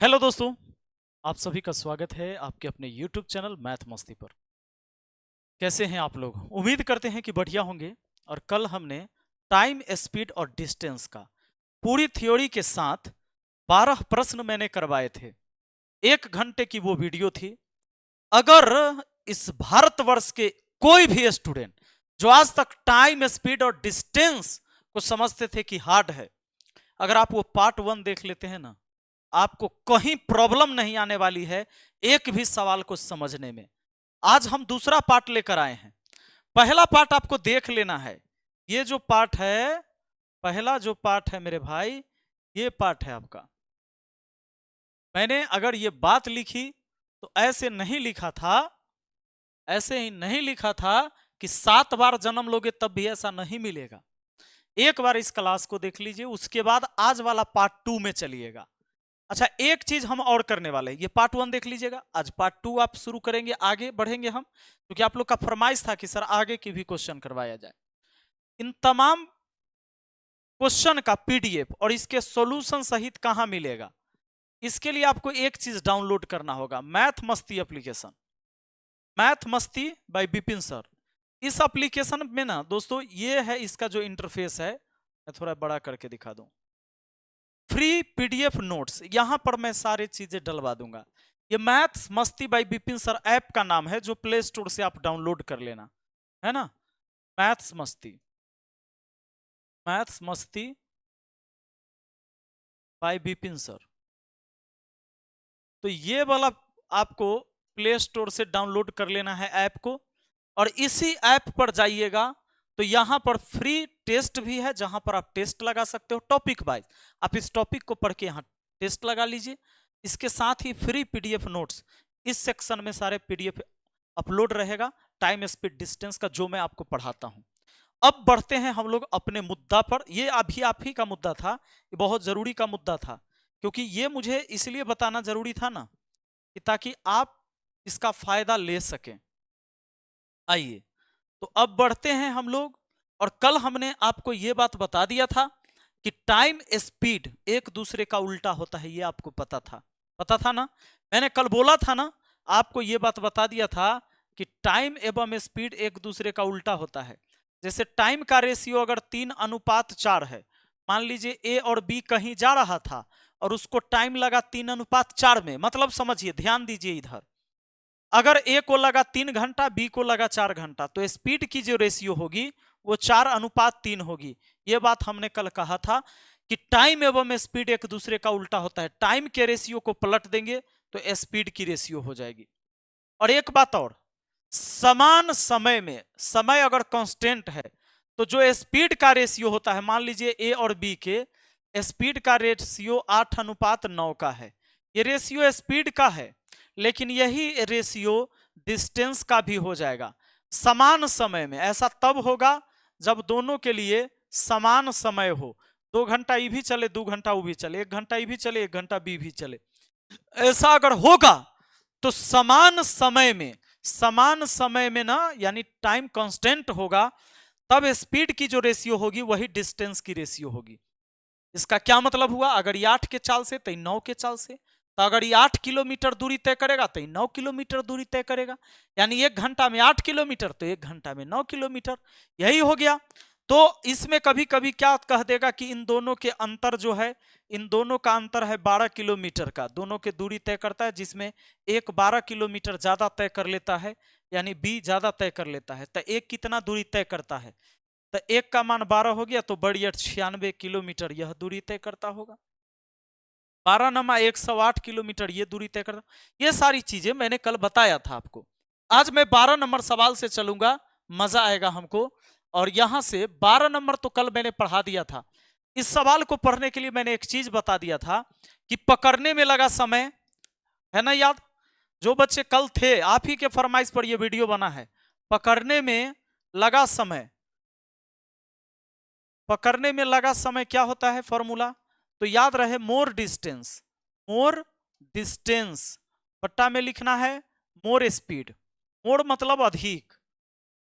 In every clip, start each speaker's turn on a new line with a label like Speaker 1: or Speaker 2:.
Speaker 1: Hello दोस्तों, आप सभी का स्वागत है आपके अपने YouTube चैनल मैथ मस्ती पर। कैसे हैं आप लोग? उम्मीद करते हैं कि बढ़िया होंगे। और कल हमने टाइम, स्पीड और डिस्टेंस का पूरी थ्योरी के साथ 12 प्रश्न मैंने करवाए थे। 1 घंटे की वो वीडियो थी। अगर इस भारतवर्ष के कोई भी स्टूडेंट जो आज तक टाइम, स्पीड और डिस्टेंस को समझते थे कि हार्ड है, अगर आप वो पार्ट 1 देख लेते हैं ना, आपको कहीं प्रॉब्लम नहीं आने वाली है एक भी सवाल को समझने में। आज हम दूसरा पार्ट लेकर आए हैं। पहला पार्ट आपको देख लेना है। ये जो पार्ट है, पहला जो पार्ट है मेरे भाई, ये पार्ट है आपका। मैंने अगर ये बात लिखी तो ऐसे नहीं लिखा था, ऐसे ही नहीं लिखा था कि 7 बार जन्म लोगे तब भी ऐसा नहीं मिलेगा। एक बार इस क्लास को देख लीजिए, उसके बाद आज वाला पार्ट 2 में चलिएगा। अच्छा, एक चीज हम और करने वाले हैं। ये पार्ट 1 देख लीजिएगा, आज पार्ट 2 आप शुरू करेंगे, आगे बढ़ेंगे हम, क्योंकि आप लोग का फरमाइश था कि सर आगे की भी क्वेश्चन करवाया जाए। इन तमाम क्वेश्चन का पीडीएफ और इसके सॉल्यूशन सहित कहां मिलेगा, इसके लिए आपको एक चीज डाउनलोड करना होगा, मैथ मस्ती एप्लीकेशन। मैथ मस्ती बाय बिपिन सर। इस एप्लीकेशन में ना दोस्तों, ये है इसका जो इंटरफेस है, मैं थोड़ा बड़ा करके दिखा दूं। फ्री पीडीएफ नोट्स, यहां पर मैं सारी चीजें डलवा दूंगा। ये मैथ्स मस्ती बाय बिपिन सर ऐप का नाम है, जो प्ले स्टोर से आप डाउनलोड कर लेना, है ना। मैथ्स मस्ती, मैथ्स मस्ती बाय बिपिन सर। तो ये वाला आपको प्ले स्टोर से डाउनलोड कर लेना है ऐप को, और इसी ऐप पर जाइएगा तो यहां पर फ्री टेस्ट भी है, जहां पर आप टेस्ट लगा सकते हो टॉपिक वाइज। आप इस टॉपिक को पढ़ के यहां टेस्ट लगा लीजिए। इसके साथ ही फ्री पीडीएफ नोट्स, इस सेक्शन में सारे पीडीएफ अपलोड रहेगा, टाइम, स्पीड, डिस्टेंस का, जो मैं आपको पढ़ाता हूं। अब बढ़ते हैं हम लोग अपने मुद्दा पर। ये अभी आप ही का मुद्दा था, ये बहुत जरूरी का मुद्दा था, क्योंकि ये मुझे इसलिए बताना जरूरी था ना, कि ताकि आप इसका फायदा ले सकें। आइए, तो अब बढ़ते हैं हम लोग। और कल हमने आपको यह बात बता दिया था कि टाइम, स्पीड एक दूसरे का उल्टा होता है, यह आपको पता था ना। मैंने कल बोला था ना, आपको यह बात बता दिया था कि टाइम एवं स्पीड एक दूसरे का उल्टा होता है। जैसे टाइम का रेशियो अगर 3:4 है, मान लीजिए ए और बी कहीं जा रहा था और उसको टाइम लगा 3:4 में, मतलब समझिए, ध्यान दीजिए इधर, अगर ए को लगा 3 घंटा, बी को लगा 4 घंटा, तो स्पीड की जो रेशियो होगी वो 4:3 होगी। ये बात हमने कल कहा था कि टाइम एवं स्पीड एक दूसरे का उल्टा होता है। टाइम के रेशियो को पलट देंगे तो स्पीड की रेशियो हो जाएगी। और एक बात और, समान समय में, समय अगर कांस्टेंट है तो जो स्पीड का रेशियो होता है, मान लीजिए ए और बी के स्पीड का रेशियो 8:9 का है, ये रेशियो स्पीड का है, लेकिन यही रेशियो डिस्टेंस का भी हो जाएगा समान समय में। ऐसा तब होगा जब दोनों के लिए समान समय हो। 2 घंटा ई भी चले, 2 घंटा वो भी चले, 1 घंटा ई भी चले, 1 घंटा बी भी चले। ऐसा अगर होगा तो समान समय में ना, यानी टाइम कांस्टेंट होगा, तब स्पीड की जो रेशियो होगी वही डिस्टेंस की रेशियो होगी। इसका क्या मतलब हुआ, अगर ये 8 के चाल से तो 9 के चाल से, तो अगर ये 8 किलोमीटर दूरी तय करेगा तो 9 किलोमीटर दूरी तय करेगा। यानी 1 घंटा में 8 किलोमीटर तो 1 घंटा में 9 किलोमीटर, यही हो गया। तो इसमें कभी कभी क्या कह देगा कि इन दोनों के अंतर जो है, इन दोनों का अंतर है 12 किलोमीटर का, दोनों के दूरी तय करता है, जिसमें एक 12 किलोमीटर ज्यादा तय कर लेता है, यानी बी ज्यादा तय कर लेता है। तो एक कितना दूरी तय करता है, तो एक का मान 12 हो गया, तो बड़ी 96 किलोमीटर यह दूरी तय करता होगा। 12 नमा 108 किलोमीटर ये दूरी तय करता। ये सारी चीजें मैंने कल बताया था आपको। आज मैं 12 नंबर सवाल से चलूंगा, मजा आएगा हमको। और यहां से 12 नंबर तो कल मैंने पढ़ा दिया था। इस सवाल को पढ़ने के लिए मैंने एक चीज बता दिया था कि पकड़ने में लगा समय, है ना याद। जो बच्चे कल थे, आप ही के फरमाइश पर यह वीडियो बना है। पकड़ने में लगा समय, पकड़ने में लगा समय क्या होता है फॉर्मूला, तो याद रहे, मोर डिस्टेंस बट्टा में लिखना है मोर स्पीड। मोर मतलब अधिक,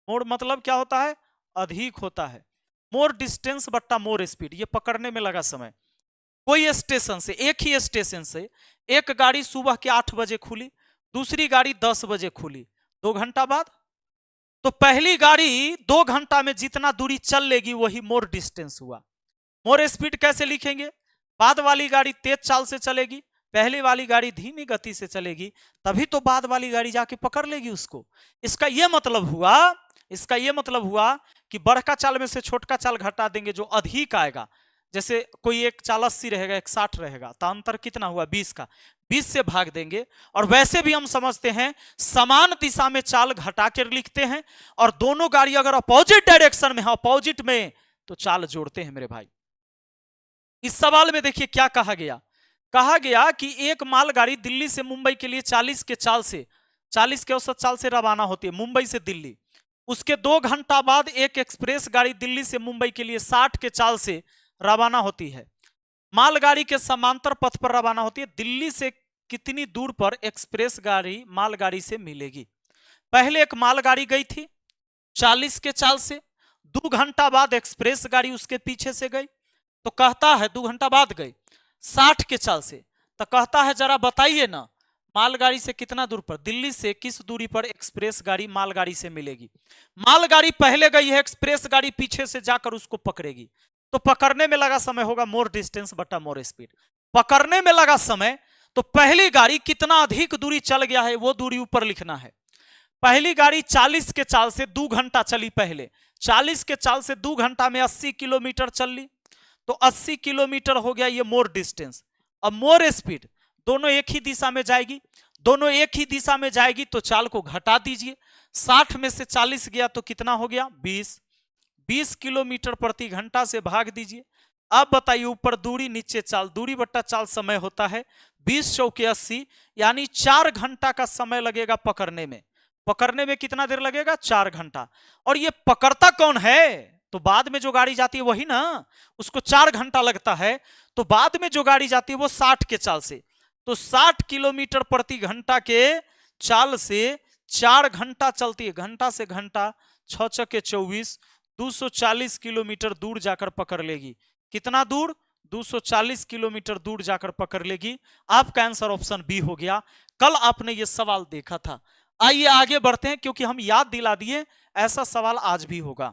Speaker 1: मोर मतलब क्या होता है, अधिक होता है। मोर डिस्टेंस बट्टा मोर स्पीड, ये पकड़ने में लगा समय। कोई स्टेशन से, एक ही स्टेशन से एक गाड़ी सुबह के 8 बजे खुली, दूसरी गाड़ी 10 बजे खुली, 2 घंटा बाद। तो पहली गाड़ी 2 घंटा में जितना दूरी चल लेगी वही मोर डिस्टेंस हुआ। मोर स्पीड कैसे लिखेंगे? बाद वाली गाड़ी तेज चाल से चलेगी, पहले वाली गाड़ी धीमी गति से चलेगी, तभी तो बाद वाली गाड़ी जाके पकड़ लेगी उसको। इसका यह मतलब हुआ कि बड़का चाल में से छोटका चाल घटा देंगे, जो अधिक आएगा। जैसे कोई एक चाल 80 रहेगा, एक 60 रहेगा, तो अंतर कितना हुआ? 20 का। 20 से भाग देंगे। और वैसे भी हम समझते हैं समान दिशा में चाल घटा कर लिखते हैं, और दोनों गाड़ी अगर अपोजिट डायरेक्शन में है, अपोजिट में, तो चाल जोड़ते हैं मेरे भाई। इस सवाल में देखिए क्या कहा गया कि एक मालगाड़ी दिल्ली से मुंबई के लिए 40 के औसत चाल से रवाना होती है, मुंबई से दिल्ली। उसके 2 घंटा बाद एक एक्सप्रेस गाड़ी दिल्ली से मुंबई के लिए 60 के चाल से रवाना होती है। मालगाड़ी के समांतर पथ पर रवाना होती है। दिल्ली से कितनी दूर पर एक्सप्रेस गाड़ी मालगाड़ी से मिलेगी? पहले एक मालगाड़ी गई थी 40 के चाल से, 2 घंटा बाद एक्सप्रेस गाड़ी उसके पीछे से गई, तो कहता है 2 घंटा बाद गई 60 के चाल से, तो कहता है जरा बताइए ना मालगाड़ी से कितना दूर पर, दिल्ली से किस दूरी पर एक्सप्रेस गाड़ी मालगाड़ी से मिलेगी? मालगाड़ी पहले गई है, एक्सप्रेस गाड़ी पीछे से जाकर उसको पकड़ेगी, तो पकड़ने में लगा समय होगा मोर डिस्टेंस बटा मोर स्पीड। पकड़ने में लगा समय, तो पहली गाड़ी कितना अधिक दूरी चल गया है वो दूरी ऊपर लिखना है। पहली गाड़ी 40 के चाल से 2 घंटा चली, पहले 40 के चाल से 2 घंटा में 80 किलोमीटर चल ली, तो 80 किलोमीटर हो गया ये मोर डिस्टेंस। अब मोर स्पीड, दोनों एक ही दिशा में जाएगी, तो चाल को घटा दीजिए। 60 में से 40 गया तो कितना हो गया? 20 किलोमीटर प्रति घंटा से भाग दीजिए। अब बताइए ऊपर दूरी नीचे चाल, दूरी बट्टा चाल समय होता है 20 चौके 80, यानी 4 घंटा का समय लगेगा पकड़ने में कितना देर लगेगा? 4 घंटा। और ये पकड़ता कौन है? तो बाद में जो गाड़ी जाती है वही ना, उसको 4 घंटा लगता है, तो बाद में जो गाड़ी जाती है वो 60 के चाल से, तो 60 किलोमीटर प्रति घंटा के चाल से 4 घंटा चलती है, घंटा से घंटा 6 चौके 24, 240 किलोमीटर दूर जाकर पकड़ लेगी। कितना दूर? 240 किलोमीटर दूर जाकर पकड़ लेगी। आपका आंसर ऑप्शन बी हो गया। कल आपने ये सवाल देखा था। आइए आगे बढ़ते हैं, क्योंकि हम याद दिला दिए ऐसा सवाल आज भी होगा।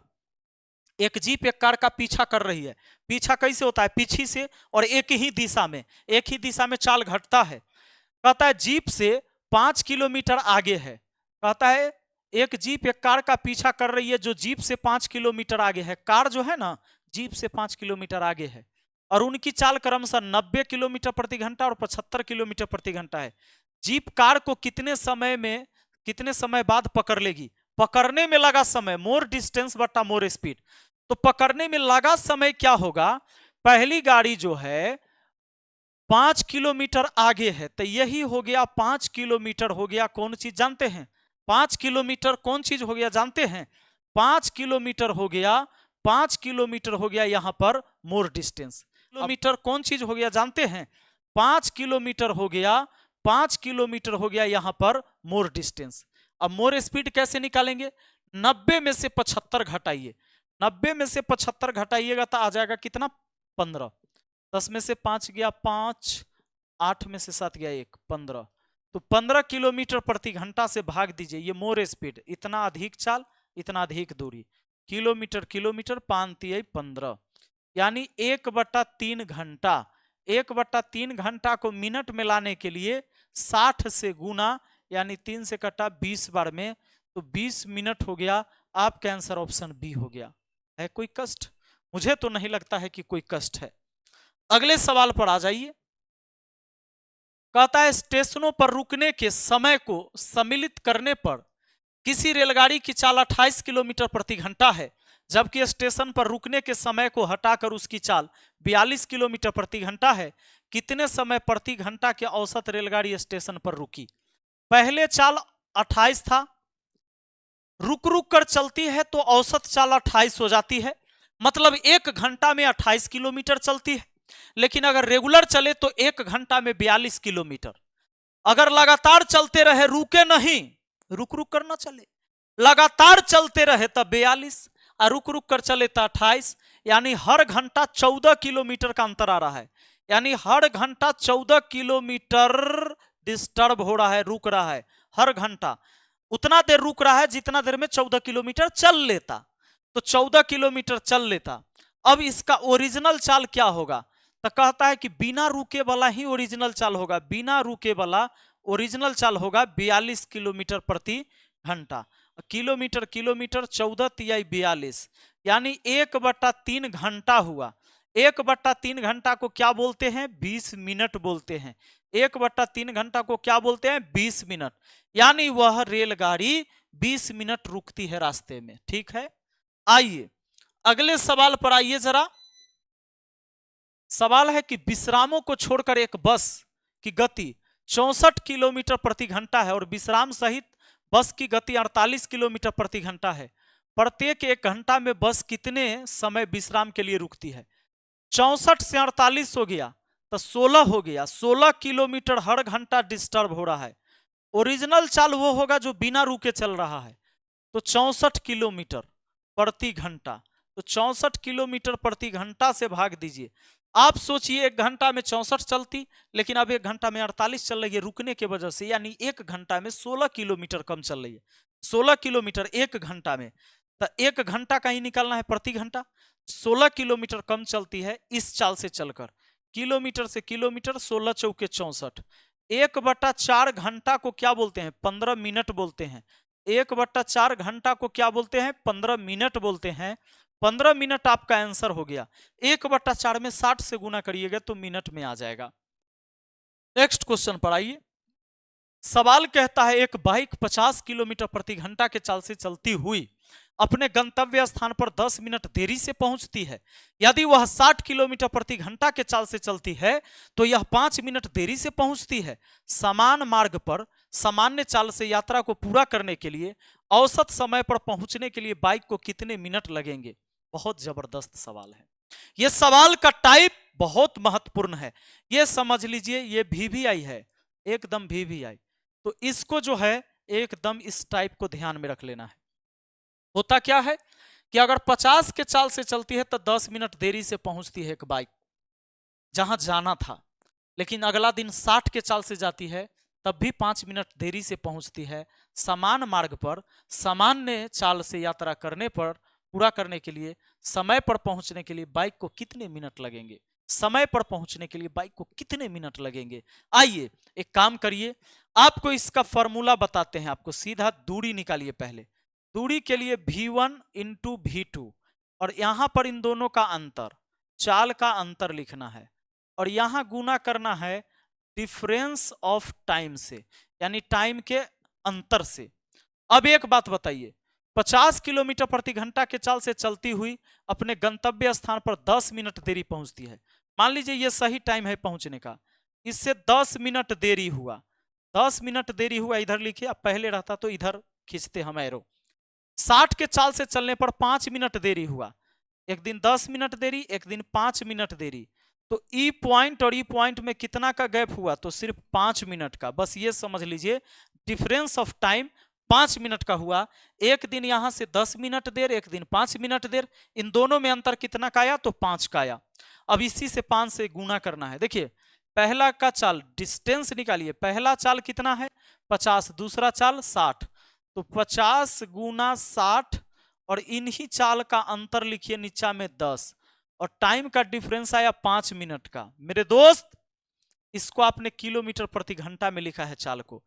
Speaker 1: एक जीप एक कार का पीछा कर रही है। पीछा कैसे होता है? पीछे से, और एक ही दिशा में चाल घटता है। कहता है जीप से 5 किलोमीटर आगे है। कहता है एक जीप एक कार का पीछा कर रही है जो जीप से 5 किलोमीटर आगे है। कार जो है ना जीप से 5 किलोमीटर आगे है, और उनकी चाल क्रमशः 90 किलोमीटर प्रति घंटा और 75 किलोमीटर प्रति घंटा है। जीप कार को कितने समय बाद पकड़ लेगी? पकड़ने में लगा समय मोर डिस्टेंस बटा मोर स्पीड। तो पकड़ने में लगा समय क्या होगा? पहली गाड़ी जो है 5 किलोमीटर आगे है, तो यही हो गया 5 किलोमीटर हो गया। कौन चीज जानते हैं? 5 किलोमीटर कौन चीज हो गया जानते हैं? 5 किलोमीटर हो गया, 5 किलोमीटर हो गया यहां पर मोर डिस्टेंस। किलोमीटर कौन चीज हो गया जानते हैं? 5 किलोमीटर हो गया, 5 किलोमीटर हो गया यहां पर मोर डिस्टेंस। अब मोर स्पीड कैसे निकालेंगे? 90 में से 75 घटाइए, 90 में से 75 घटाइएगा तो आ जाएगा कितना? 15। 10 में से 5 गया 5, 8 में से 7 गया 1, 15। तो 15 किलोमीटर प्रति घंटा से भाग दीजिए, ये मोर स्पीड, इतना अधिक चाल, इतना अधिक दूरी, किलोमीटर 5 तिहाई 15, यानी 1/3 घंटा। 1/3 घंटा को मिनट में लाने के लिए 60 से गुना, यानी 3 से कटा 20 बार में, तो 20 मिनट हो गया। आपका आंसर ऑप्शन बी हो गया। है कोई कष्ट? मुझे तो नहीं लगता है कि कोई कष्ट है। अगले सवाल पर आ जाइए। कहता है स्टेशनों पर रुकने के समय को सम्मिलित करने पर किसी रेलगाड़ी की चाल 28 किलोमीटर प्रति घंटा है, जबकि स्टेशन पर रुकने के समय को हटाकर उसकी चाल 42 किलोमीटर प्रति घंटा है। कितने समय प्रति घंटा के औसत रेलगाड़ी स्टेशन पर रुकी? पहले चाल 28 था, रुक कर चलती है तो औसत चाल 28 हो जाती है, मतलब 1 घंटा में 28 किलोमीटर चलती है। लेकिन अगर रेगुलर चले तो 1 घंटा में 42 किलोमीटर। अगर लगातार चलते रहे, रुके नहीं, रुक कर ना चले, लगातार चलते रहे तब 42, और रुक कर चले तो 28, यानी हर घंटा 14 किलोमीटर का अंतर आ रहा है। यानी हर घंटा 14 किलोमीटर डिस्टर्ब हो रहा है, रुक रहा है। हर घंटा उतना देर रुक रहा है जितना देर में 14 किलोमीटर चल लेता। तो 14 किलोमीटर चल लेता। अब इसका ओरिजिनल चाल क्या होगा? तो कहता है कि बिना रुके वाला ही ओरिजिनल चाल होगा। बिना रुके वाला ओरिजिनल चाल होगा 42 किलोमीटर प्रति घंटा। किलोमीटर किलोमीटर 14 तिहाई 42, यानी 1/3 घंटा हुआ। 1/3 घंटा को क्या बोलते हैं? 20 मिनट बोलते हैं। 1/3 घंटा को क्या बोलते हैं? 20 मिनट। यानी वह रेलगाड़ी 20 मिनट रुकती है रास्ते में। ठीक है, आइए अगले सवाल पर आइए जरा। सवाल है कि विश्रामों को छोड़कर एक बस की गति 64 किलोमीटर प्रति घंटा है और विश्राम सहित बस की गति 48 किलोमीटर प्रति घंटा है। प्रत्येक 1 घंटा में बस कितने समय विश्राम के लिए रुकती है? 64 से 48 हो गया तो 16 हो गया। 16 किलोमीटर हर घंटा डिस्टर्ब हो रहा है। ओरिजिनल चाल वो होगा जो बिना रुके चल रहा है। तो 64 किलोमीटर प्रति घंटा, तो 64 किलोमीटर प्रति घंटा से भाग दीजिए। आप सोचिए 1 घंटा में 64 चलती, लेकिन अब 1 घंटा में 48 चल रही है रुकने की वजह से, यानी 1 घंटा में 16 किलोमीटर कम चल रही है। 16 किलोमीटर 1 घंटा में, तो 1 घंटा का ही निकालना है प्रति घंटा। 16 किलोमीटर कम चलती है इस चाल से चलकर। किलोमीटर से किलोमीटर 16 चौके 64। 1/4 घंटा को क्या बोलते हैं? 15 मिनट बोलते हैं। 1/4 घंटा को क्या बोलते हैं? 15 मिनट बोलते हैं। 15 मिनट आपका आंसर हो गया। 1/4 में 60 से गुना करिएगा तो मिनट में आ जाएगा। नेक्स्ट क्वेश्चन पर आइए। सवाल कहता है एक बाइक 50 किलोमीटर प्रति घंटा के चाल से चलती हुई अपने गंतव्य स्थान पर 10 मिनट देरी से पहुंचती है। यदि वह 60 किलोमीटर प्रति घंटा के चाल से चलती है तो यह 5 मिनट देरी से पहुंचती है। समान मार्ग पर सामान्य चाल से यात्रा को पूरा करने के लिए औसत समय पर पहुंचने के लिए बाइक को कितने मिनट लगेंगे? बहुत जबरदस्त सवाल है। यह सवाल का टाइप बहुत महत्वपूर्ण है। यह समझ लीजिए, यह VVI है, एकदम VVI। तो इसको जो है एकदम इस टाइप को ध्यान में रख लेना है। होता क्या है कि अगर 50 के चाल से चलती है तो 10 मिनट देरी से पहुंचती है एक बाइक जहां जाना था, लेकिन अगला दिन 60 के चाल से जाती है तब भी 5 मिनट देरी से पहुंचती है। समान मार्ग पर सामान्य चाल से यात्रा करने पर पूरा करने के लिए समय पर पहुंचने के लिए बाइक को कितने मिनट लगेंगे? समय पर पहुंचने के लिए बाइक को कितने मिनट लगेंगे? आइए एक काम करिए, आपको इसका फॉर्मूला बताते हैं। आपको सीधा दूरी निकालिए। पहले दूरी के लिए V1 × V2 और यहां पर इन दोनों का अंतर, चाल का अंतर लिखना है और यहां गुना करना है डिफरेंस ऑफ टाइम से, यानी टाइम के अंतर से। अब एक बात बताइए, 50 किलोमीटर प्रति घंटा के चाल से चलती हुई अपने गंतव्य स्थान पर 10 मिनट देरी पहुंचती है। मान लीजिए यह सही टाइम है पहुंचने का, इससे 10 मिनट देरी हुआ। 10 मिनट देरी हुआ इधर लिखिए, अब पहले रहता तो इधर खींचते हम एरो। 60 के चाल से चलने पर 5 मिनट देरी हुआ। एक दिन 10 मिनट देरी, एक दिन 5 मिनट देरी। तो ई पॉइंट और ई पॉइंट में कितना का गैप हुआ? तो सिर्फ 5 मिनट का। बस ये समझ लीजिए डिफरेंस ऑफ टाइम 5 मिनट का हुआ। एक दिन यहां से 10 मिनट देर, एक दिन 5 मिनट देर। इन दोनों में अंतर कितना का आया? तो 5 का आया। अब इसी से 5 से गुना करना है। देखिए पहला का चाल डिस्टेंस निकालिए। पहला चाल कितना है? 50, दूसरा चाल 60। तो 50 × 60 और इन्हीं चाल का अंतर लिखिए नीचा में 10 और टाइम का डिफरेंस आया 5 मिनट का। मेरे दोस्त इसको आपने किलोमीटर प्रति घंटा में लिखा है चाल को,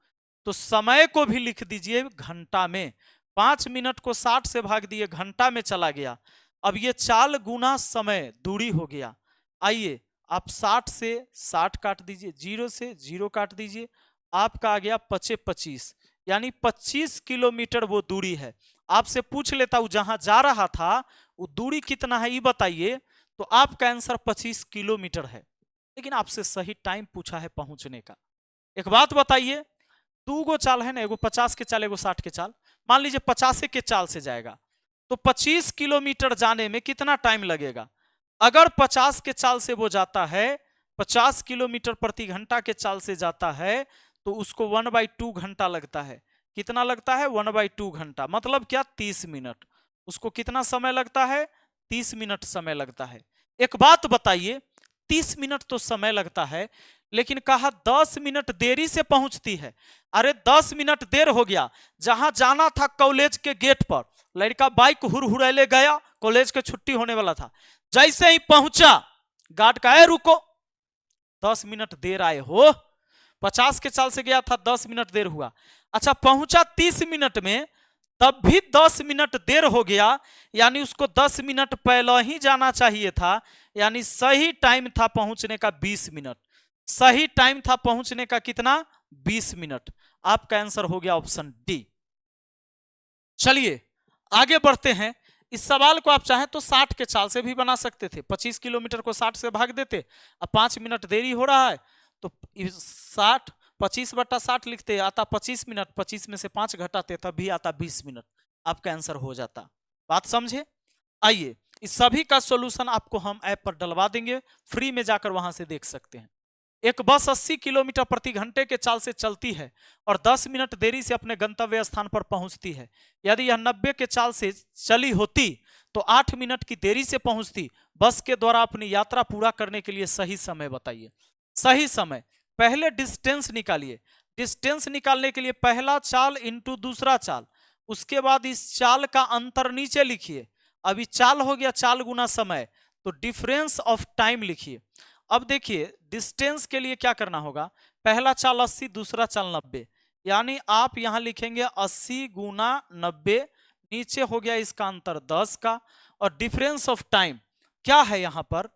Speaker 1: तो समय को भी लिख दीजिए घंटा में। 5 मिनट को 60 से भाग दिए, घंटा में चला गया। अब ये चाल गुना समय दूरी हो गया। आइए आप 60 से 60 काट दीजिए, 0 से 0 काट दीजिए, आपका आ गया 25, यानी 25 किलोमीटर वो दूरी है। आपसे पूछ लेता हूं जहां जा रहा था वो दूरी कितना है ये बताइए, तो आपका आंसर 25 किलोमीटर है। लेकिन आपसे सही टाइम पूछा है पहुंचने का। एक बात बताइए, 2 गो चाल है ना, एगो 50 के चाल एगो 60 के चाल। मान लीजिए 50 के चाल से जाएगा तो 25 किलोमीटर जाने में कितना टाइम लगेगा? अगर 50 के चाल से वो जाता है, 50 किलोमीटर प्रति घंटा के चाल से जाता है तो उसको 1/2 घंटा लगता है। कितना लगता है? 1/2 घंटा। मतलब क्या? 30 मिनट। उसको कितना समय लगता है? 30 मिनट समय लगता है। एक बात बताइए, 30 मिनट तो समय लगता है, लेकिन कहा 10 मिनट देरी से पहुंचती है। अरे 10 मिनट देर हो गया, जहां जाना था कॉलेज के गेट पर, लड़का बाइक हुरहुरैले गया, कॉलेज के छुट्टी होने वाला था, जैसे ही पहुंचा गार्ड का है रुको, 10 मिनट देर आए हो। 50 के चाल से गया था, 10 मिनट देर हुआ। अच्छा पहुंचा 30 मिनट में, तब भी 10 मिनट देर हो गया, यानी उसको 10 मिनट पहले ही जाना चाहिए था, यानी सही टाइम था पहुंचने का 20 मिनट। सही टाइम था पहुंचने का कितना? 20 मिनट। आपका आंसर हो गया ऑप्शन डी। चलिए आगे बढ़ते हैं। इस सवाल को आप चाहें तो 60 के चाल से भी बना सकते थे। 25 किलोमीटर को 60 से भाग देते, अब 5 मिनट देरी हो रहा है तो 60 25/60 लिखते, आता 25 मिनट, 25 में से 5 घटाते तब भी आता 20 मिनट। आपका आंसर हो जाता। बात समझे? आइए इस सभी का सॉल्यूशन आपको हम ऐप पर डलवा देंगे, फ्री में जाकर वहां से देख सकते हैं। एक बस 80 किलोमीटर प्रति घंटे के चाल से चलती है और 10 मिनट देरी से अपने गंतव्य स्थान पर पहुंचती है। यदि यह 90 के चाल से चली होती तो 8 मिनट की देरी से पहुंचती। बस के द्वारा अपनी यात्रा पूरा करने के लिए सही समय बताइए। सही समय, पहले डिस्टेंस निकालिए। डिस्टेंस निकालने के लिए पहला चाल इंटू दूसरा चाल, उसके बाद इस चाल का अंतर नीचे लिखिए। अभी चाल हो गया चाल गुना समय, तो डिफरेंस ऑफ टाइम लिखिए। अब देखिए डिस्टेंस के लिए क्या करना होगा, पहला चाल 80, दूसरा चाल 90, यानी आप यहां लिखेंगे 80 गुना 90, नीचे हो गया इसका अंतर 10 का, और डिफरेंस ऑफ टाइम क्या है यहां पर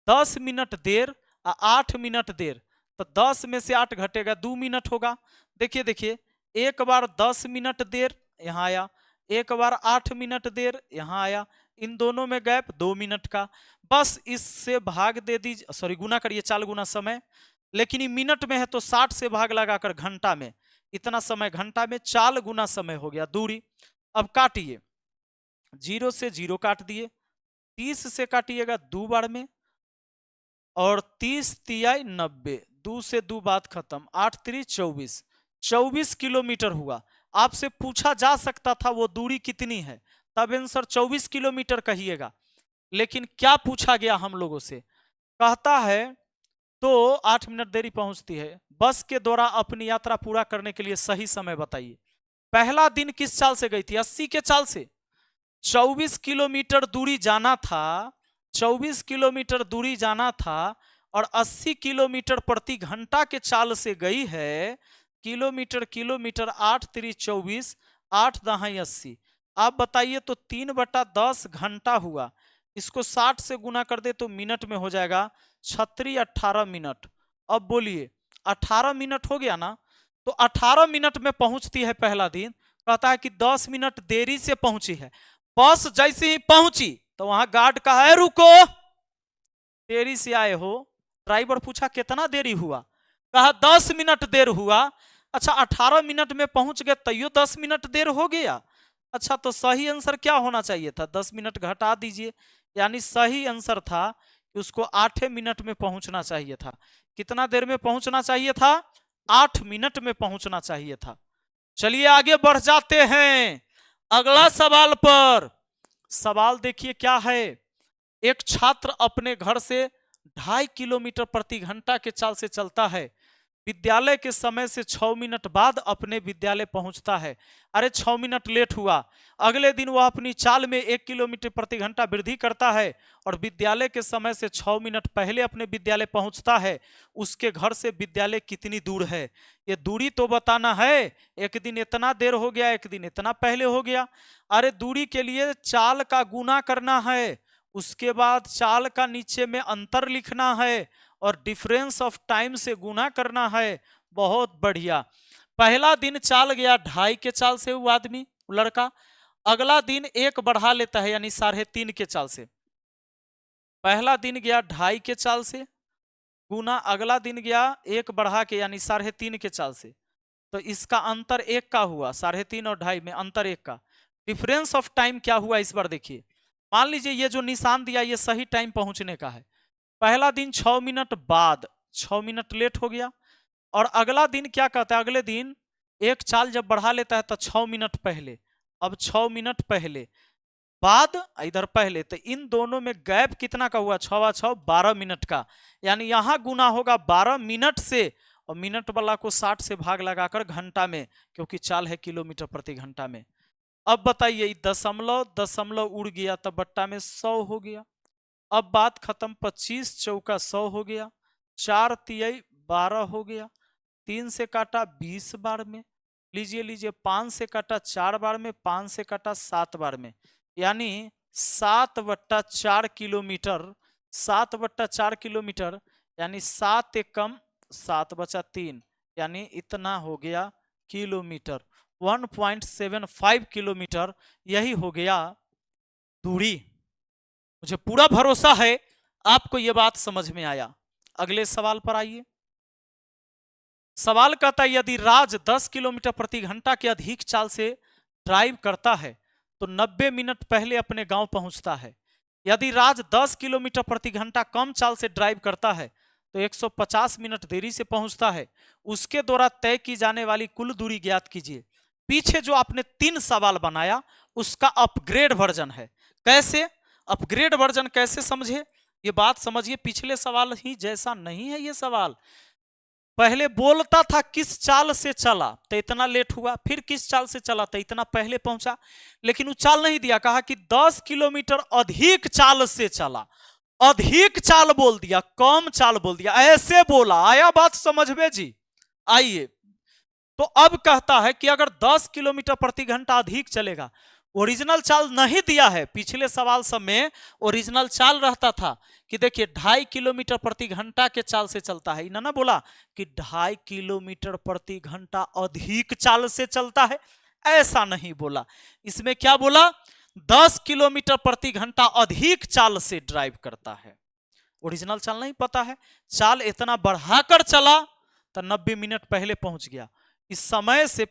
Speaker 1: 10 मिनट देर 8 मिनट देर, तो 10 में से 8 घटेगा 2 मिनट होगा। देखिए देखिए, एक बार 10 मिनट देर यहां आया, एक बार 8 मिनट देर यहां आया, इन दोनों में गैप 2 मिनट का। बस इससे भाग दे दीजिए, सॉरी गुना करिए, चाल गुना समय, लेकिन ये मिनट में है तो 60 से भाग लगाकर घंटा में, इतना समय घंटा में, चाल गुना समय हो गया दूरी। अब काटिए, 0 से 0 काट दिए, 30 से काटिएगा 2 बार में, और 30 तियाई 90, 2 से 2 बात खत्म, 8 3 24, 24 किलोमीटर हुआ। आपसे पूछा जा सकता था वो दूरी कितनी है, तब आंसर 24 किलोमीटर कहिएगा, लेकिन क्या पूछा गया हम लोगों से, कहता है तो 8 मिनट देरी पहुंचती है। बस के द्वारा अपनी यात्रा पूरा करने के लिए सही समय बताइए। पहला दिन किस चाल से गई थी? 80 के चाल से। 24 किलोमीटर दूरी जाना था, 24 किलोमीटर दूरी जाना था, और 80 किलोमीटर प्रति घंटा के चाल से गई है। किलोमीटर किलोमीटर 8 3 24, 8 दहाई 80। आप बताइए तो 3/10 घंटा हुआ, इसको 60 से गुना कर दे तो मिनट में हो जाएगा 18 मिनट। अब बोलिए 18 मिनट हो गया ना, तो 18 मिनट में पहुंचती है पहला दिन। कहता है कि 10 मिनट देरी से पहुंची है। बस जैसे ही पहुंची तो वहां गार्ड का है रुको, देरी से आए हो। ड्राइवर पूछा कितना देरी हुआ, कहा 10 मिनट देर हुआ। अच्छा 18 मिनट में पहुंच गए तैयो 10 मिनट देर हो गया। अच्छा तो सही आंसर क्या होना चाहिए था? 10 मिनट घटा दीजिए, यानी सही आंसर था कि उसको 8 मिनट में पहुंचना चाहिए था। कितना देर में पहुंचना चाहिए था? 8 मिनट में पहुंचना चाहिए था। चलिए आगे बढ़ जाते हैं अगला सवाल पर। सवाल देखिए क्या है। एक छात्र अपने घर से 2.5 किलोमीटर प्रति घंटा के चाल से चलता है। विद्यालय के समय से 6 मिनट बाद अपने विद्यालय पहुंचता है। अरे 6 मिनट लेट हुआ। अगले दिन वह अपनी चाल में 1 किलोमीटर प्रति घंटा वृद्धि करता है और विद्यालय के समय से 6 मिनट पहले अपने विद्यालय पहुंचता है। उसके घर से विद्यालय कितनी दूर है? ये दूरी तो बताना है। एक दिन इतना देर हो गया, एक दिन इतना पहले हो गया। अरे दूरी के लिए चाल का गुना करना है, उसके बाद चाल का नीचे में अंतर लिखना है और डिफरेंस ऑफ टाइम से गुना करना है। बहुत बढ़िया। पहला दिन चाल गया 2.5 के चाल से वो आदमी लड़का, अगला दिन 1 बढ़ा लेता है यानी 3.5 के चाल से। पहला दिन गया 2.5 के चाल से गुना अगला दिन गया 1 बढ़ा के यानी 3.5 के चाल से, तो इसका अंतर 1 का हुआ। 3.5 और 2.5 में अंतर 1 का। डिफरेंस ऑफ टाइम क्या हुआ इस बार देखिए। मान लीजिए ये जो निशान दिया ये सही टाइम पहुंचने का है। पहला दिन 6 मिनट बाद 6 मिनट लेट हो गया, और अगला दिन क्या कहता है? अगले दिन 1 चाल जब बढ़ा लेता है तो 6 मिनट पहले। अब 6 मिनट पहले बाद इधर पहले, तो इन दोनों में गैप कितना का हुआ, 6 6 12 मिनट का, यानी यहां गुना होगा 12 मिनट से, और मिनट वाला को 60 से भाग लगाकर घंटा में, क्योंकि चाल है किलोमीटर प्रति घंटा में। अब बताइए, दशमलव दशमलव उड़ गया तब बट्टा में 100 हो गया। अब बात खत्म, 25 चौका 100 हो गया, 4 तिहाई 12 हो गया, 3 से काटा 20 बार में, लीजिए लीजिए 5 से काटा 4 बार में, 5 से काटा 7 बार में, यानी 7/4 किलोमीटर, 7/4 किलोमीटर, यानी 7 एक कम 7 बचा 3, यानी इतना हो गया किलोमीटर, 1.75 किलोमीटर, यही हो गया दूरी। मुझे पूरा भरोसा है आपको यह बात समझ में आया। अगले सवाल पर आइए। सवाल कहता है, यदि राज 10 किलोमीटर प्रति घंटा के अधिक चाल से ड्राइव करता है तो 90 मिनट पहले अपने गांव पहुंचता है। यदि राज 10 किलोमीटर प्रति घंटा कम चाल से ड्राइव करता है तो 150 मिनट देरी से पहुंचता है। उसके द्वारा तय की जाने वाली कुल दूरी ज्ञात कीजिए। पीछे जो आपने 3 सवाल बनाया उसका अपग्रेड वर्जन है। कैसे अपग्रेड वर्जन, कैसे समझे ये बात समझिए। पिछले सवाल ही जैसा नहीं है ये सवाल। पहले बोलता था किस चाल से चला तो इतना लेट हुआ, फिर किस चाल से चला तो इतना पहले पहुंचा, लेकिन वो चाल नहीं दिया, कहा कि 10 किलोमीटर अधिक चाल से चला। अधिक चाल बोल दिया, कम चाल बोल दिया, ऐसे बोला। आया बात समझ में जी? आइए, तो अब कहता है कि अगर 10 किलोमीटर प्रति घंटा अधिक चलेगा, ओरिजिनल चाल नहीं दिया है। पिछले सवाल सब में ओरिजिनल चाल रहता था कि देखिए 2.5 किलोमीटर प्रति घंटा के चाल से चलता है, ना बोला कि 2.5 किलोमीटर प्रति घंटा अधिक चाल से चलता है, ऐसा नहीं बोला। इसमें क्या बोला, 10 किलोमीटर प्रति घंटा अधिक चाल से ड्राइव करता है। ओरिजिनल चाल नहीं पता है, चाल इतना बढ़ाकर चला तो 90 मिनट पहले पहुंच गया। इस समय से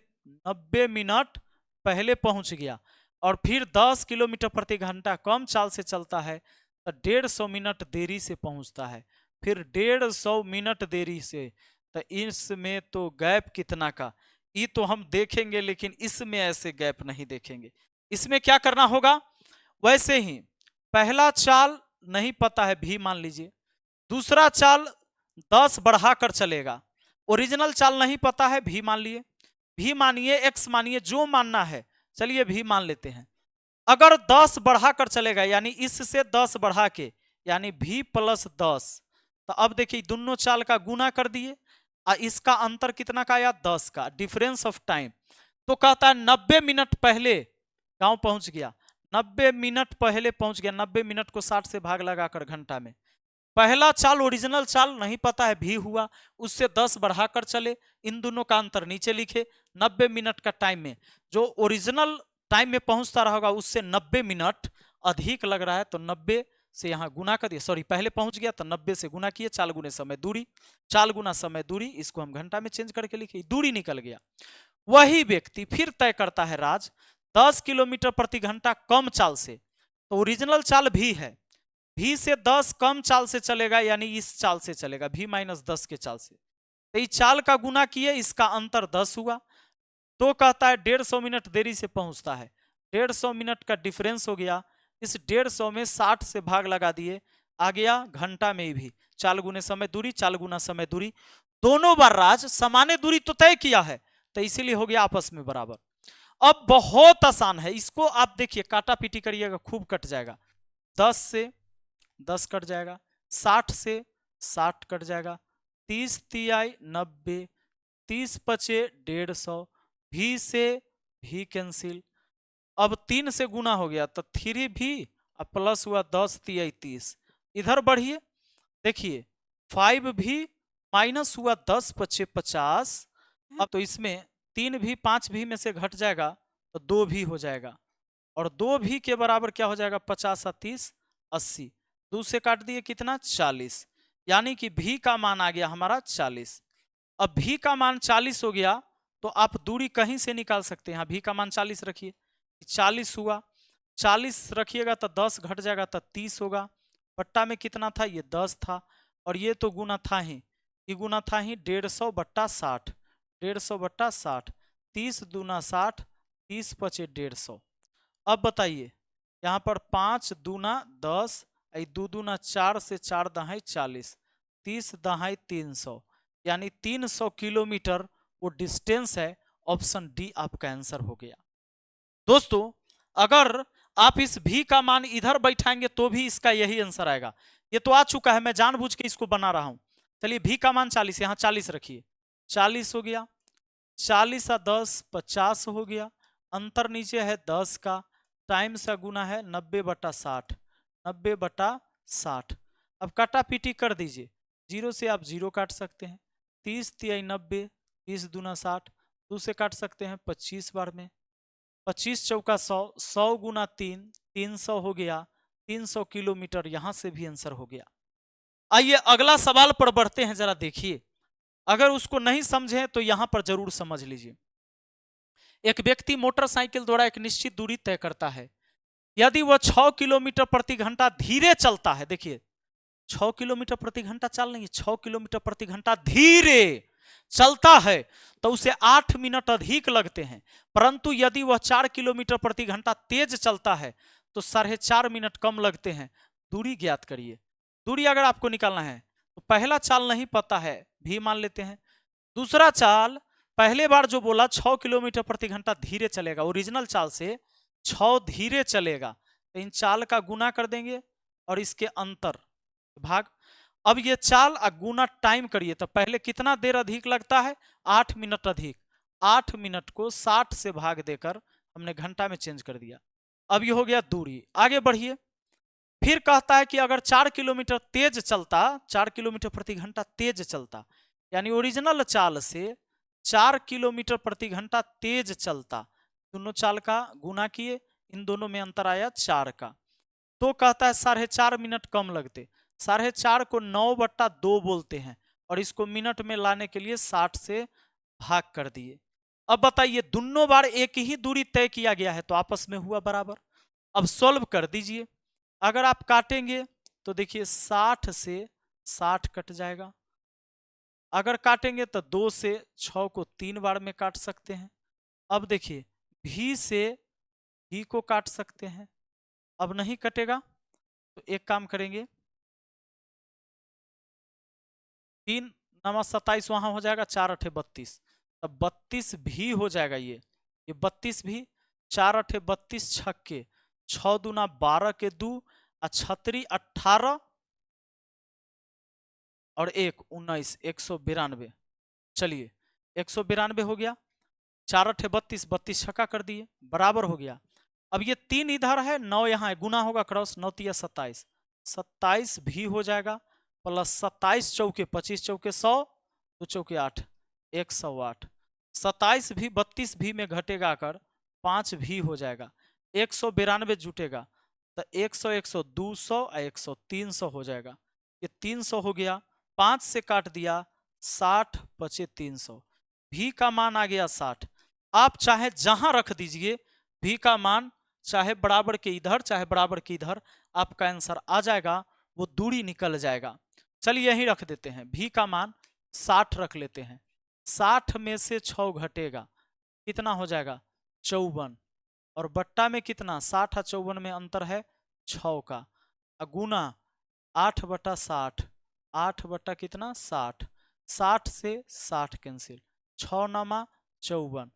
Speaker 1: 90 मिनट पहले पहुंच गया, और फिर 10 किलोमीटर प्रति घंटा कम चाल से चलता है तो 150 मिनट देरी से पहुंचता है। फिर 150 मिनट देरी से, तो इसमें तो गैप कितना का ये तो हम देखेंगे, लेकिन इसमें ऐसे गैप नहीं देखेंगे। इसमें क्या करना होगा, वैसे ही पहला चाल नहीं पता है भी मान लीजिए, दूसरा चाल 10 बढ़ाकर चलेगा, ओरिजिनल चाल नहीं पता है भी मान लिए, भी मानिए एक्स मानिए, जो मानना है चलिए भी मान लेते हैं। अगर 10 बढ़ाकर चलेगा यानी इससे 10 बढ़ा के, यानी भी प्लस 10, तो अब देखिए दोनों चाल का गुना कर दिए, और इसका अंतर कितना का आया, 10 का, डिफरेंस ऑफ टाइम। तो कहता है 90 मिनट पहले गांव पहुंच गया, 90 मिनट पहले पहुंच गया। 90 मिनट को 60 से भाग लगाकर घंटा में, पहला चाल ओरिजिनल चाल नहीं पता है भी हुआ, उससे 10 बढ़ाकर चले, इन दोनों का अंतर नीचे लिखे। 90 मिनट का टाइम में जो ओरिजिनल टाइम में पहुंचता रहेगा उससे 90 मिनट अधिक लग रहा है, तो 90 से यहां गुना कर दिया, सॉरी पहले पहुंच गया तो 90 से गुना किए, चाल गुने समय दूरी, चाल गुना समय दूरी, इसको हम घंटा में चेंज करके लिखे, दूरी निकल गया। वही व्यक्ति फिर तय करता है राज 10 किलोमीटर प्रति घंटा कम चाल से, तो ओरिजिनल चाल भी है, भी से 10 कम चाल से चलेगा, यानी इस चाल से चलेगा, भी माइनस 10 के चाल से, तो इस चाल का गुना किए, इसका अंतर 10 हुआ। तो कहता है 150 मिनट देरी से पहुंचता है, 150 मिनट का डिफरेंस हो गया, इस 150 में 60 से भाग लगा दिए, आ गया घंटा में भी, चाल गुने समय दूरी, चाल गुना समय दूरी, दोनों बार राज सामान्य दूरी तो तय किया है, तो इसीलिए हो गया आपस में बराबर। अब बहुत आसान है, इसको आप देखिए काटा पीटी करिएगा खूब कट जाएगा। 10 से 10 कट जाएगा, 60 से 60 कट जाएगा, 30 तिहाई 90, 30 पचे 150, भी से भी कैंसिल। अब 3 से गुना हो गया तो 3 भी, अब प्लस हुआ 10 तिहाई 30, इधर बढ़िए देखिए 5 भी माइनस हुआ 10 पचे 50। अब तो इसमें 3 भी 5 भी में से घट जाएगा तो 2 भी हो जाएगा, और 2 भी के बराबर क्या हो जाएगा, 50 और 30 80, 2 से काट दिए कितना 40, यानी कि भी का मान आ गया हमारा 40। अब भी का मान 40 हो गया तो आप दूरी कहीं से निकाल सकते हैं, भी का मान 40 रखिए, 40 हुआ, 40 रखिएगा तो 10 घट जाएगा तो 30 होगा, बट्टा में कितना था, ये 10 था, और ये तो गुना था ही, ये गुना था ही 150 बट्टा 60, 150 बट्टा 60, 30 दूना 60, 30 पचे 150। अब बताइए यहाँ पर 5 दूना 10, 2 दूना 4 से 4 दहाई 40, 30 दहाई 300, यानी 300 किलोमीटर वो डिस्टेंस है। ऑप्शन डी आपका आंसर हो गया। दोस्तों अगर आप इस भी का मान इधर बैठाएंगे तो भी इसका यही आंसर आएगा। ये तो आ चुका है, मैं जानबूझ के इसको बना रहा हूं। चलिए भी का मान 40, यहां 40 रखिए, 40 हो गया, 40 और 10 50 हो गया, अंतर नीचे है 10 का, टाइम से गुना है 90/60, 90/60। अब काटा पीटी कर दीजिए, 0 से आप 0 काट सकते हैं, 30 तिहाई 90, 30 दूना 60, 2 से काट सकते हैं 25 बार में, 25 चौका 100, 100 गुना 3, 300 हो गया, 300 किलोमीटर। यहां से भी आंसर हो गया। आइए अगला सवाल पर बढ़ते हैं, जरा देखिए, अगर उसको नहीं समझे तो यहां पर जरूर समझ लीजिए। एक व्यक्ति मोटरसाइकिल द्वारा एक निश्चित दूरी तय करता है। यदि वह 6 किलोमीटर प्रति घंटा धीरे चलता है, देखिए 6 किलोमीटर प्रति घंटा चल नहीं, 6 किलोमीटर प्रति घंटा धीरे चलता है तो उसे 8 मिनट अधिक लगते हैं। परंतु यदि वह 4 किलोमीटर प्रति घंटा तेज चलता है तो 4.5 मिनट कम लगते हैं। दूरी ज्ञात करिए। दूरी अगर आपको निकालना है तो पहला चाल नहीं पता है, भी मान लेते हैं। दूसरा चाल, पहले बार जो बोला 6 किलोमीटर प्रति घंटा धीरे चलेगा, ओरिजिनल चाल से 6 धीरे चलेगा, तो इन चाल का गुना कर देंगे और इसके अंतर भाग। अब ये चाल गुना टाइम करिए, तो पहले कितना देर अधिक लगता है, 8 मिनट अधिक। 8 मिनट को 60 से भाग देकर हमने घंटा में चेंज कर दिया। अब ये हो गया दूरी। आगे बढ़िए, फिर कहता है कि अगर 4 किलोमीटर तेज चलता, 4 किलोमीटर प्रति घंटा तेज चलता, यानी ओरिजिनल चाल से 4 किलोमीटर प्रति घंटा तेज चलता, दोनों चाल का गुना किए, इन दोनों में अंतर आया 4 का, तो कहता है 4.5 मिनट कम लगते। 4.5 को 9/2 बोलते हैं और इसको मिनट में लाने के लिए 60 से भाग कर दिए। अब बताइए, दोनों बार एक ही दूरी तय किया गया है तो आपस में हुआ बराबर। अब सॉल्व कर दीजिए। अगर आप काटेंगे तो देखिए 60 से 60 कट जाएगा। अगर काटेंगे तो 2 से 6 को 3 बार में काट सकते हैं। अब देखिए भी से भी को काट सकते हैं। अब नहीं कटेगा तो एक काम करेंगे, 3 9 27 वहां हो जाएगा, 4 8 32, तब 32 भी हो जाएगा। ये 32 भी, 4 8 32 छक्के, 6 दूना 12 के 2, 18 और 1 19, 192। चलिए 192 हो गया, 4 8 32, 32 छक्का कर दिए, बराबर हो गया। अब ये 3 इधर है, 9 यहाँ है, गुना होगा क्रॉस, 9 तिया 27, 27 भी हो जाएगा, प्लस 27 चौके 25 चौके 100, 2 चौके 8, 108, 27 भी 32 भी में घटेगा कर 5 भी हो जाएगा, 192 जुटेगा तो 100 100 200 और 100 300 हो जाएगा। ये 300 हो गया, 5 से काट दिया, 60 बचे 300। भी का मान आ गया 60। आप चाहे जहां रख दीजिए भी का मान, चाहे बराबर के इधर चाहे बराबर के इधर, आपका आंसर आ जाएगा, वो दूरी निकल जाएगा। चलिए यही रख देते हैं, भी का मान 60 रख लेते हैं। 60 में से 6 घटेगा, कितना हो जाएगा 54, और बट्टा में कितना, 60 और 54 में अंतर है 6 का, गुना 8/60, 8 बट्टा कितना 60, 60 से 60 कैंसिल, 6 9 54,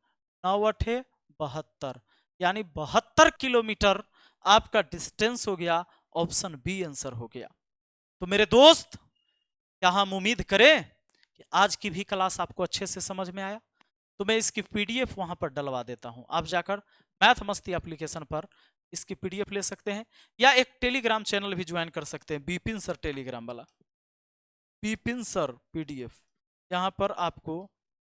Speaker 1: 9 8 72, यानी 72 किलोमीटर आपका डिस्टेंस हो गया। ऑप्शन बी आंसर हो गया। तो मेरे दोस्त, क्या हम उम्मीद करें कि आज की भी क्लास आपको अच्छे से समझ में आया? तो मैं इसकी पीडीएफ वहां पर डलवा देता हूं, आप जाकर मैथ मस्ती एप्लीकेशन पर इसकी पीडीएफ ले सकते हैं, या एक टेलीग्राम चैनल भी ज्वाइन कर सकते हैं, बिपिन सर टेलीग्राम वाला, बिपिन सर पीडीएफ, यहाँ पर आपको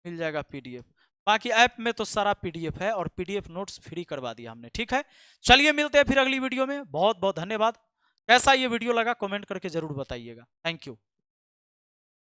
Speaker 1: मिल जाएगा पीडीएफ। बाकी ऐप में तो सारा पीडीएफ है और पीडीएफ नोट्स फ्री करवा दिया हमने। ठीक है, चलिए मिलते हैं फिर अगली वीडियो में। बहुत बहुत धन्यवाद। कैसा ये वीडियो लगा कमेंट करके जरूर बताइएगा। Thank you.